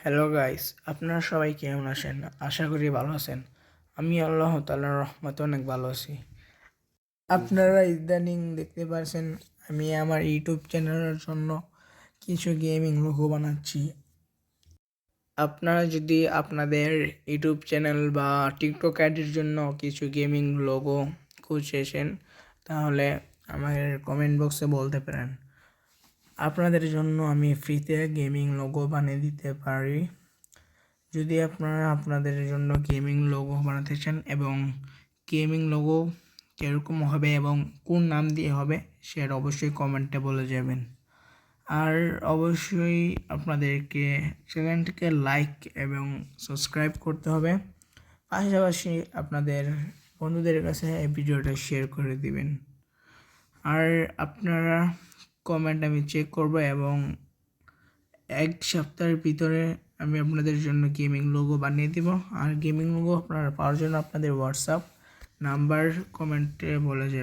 Hello guys, আপনারা সবাই কেমন আছেন? আশা করি ভালো আছেন। আমি আল্লাহ তাআলার রহমতে অনেক ভালো আছি। আপনারা ইদানিং দেখতে পাচ্ছেন আমি আমার ইউটিউব চ্যানেলের জন্য কিছু গেমিং লোগো বানাচ্ছি। আপনারা যদি আপনাদের ইউটিউব চ্যানেল বা টিকটক আইডির জন্য কিছু গেমিং লোগো খুঁজছেন, তাহলে আমাদের কমেন্ট বক্সে বলতে পারেন। আপনাদের জন্য আমি ফ্রিতে গেমিং লোগো বানিয়ে দিতে পারি। যদি আপনারা আপনাদের জন্য গেমিং লোগো বানাতে চান এবং গেমিং লোগো কীরকম হবে এবং কোন নাম দিয়ে হবে সেটা অবশ্যই কমেন্টে বলে যাবেন। আর অবশ্যই আপনাদেরকে চ্যানেলটিকে লাইক এবং সাবস্ক্রাইব করতে হবে। পাশাপাশি আপনাদের বন্ধুদের কাছে এই ভিডিওটা শেয়ার করে দিবেন। আর আপনারা কমেন্ট আমি চেক করব এবং এক সপ্তাহের ভিতরে আমি আপনাদের জন্য গেমিং লোগো বানিয়ে দিব। আর গেমিং লোগো আপনারা পাওয়ার জন্য আপনাদের হোয়াটসঅ্যাপ নাম্বার কমেন্টে বলে যাবেন।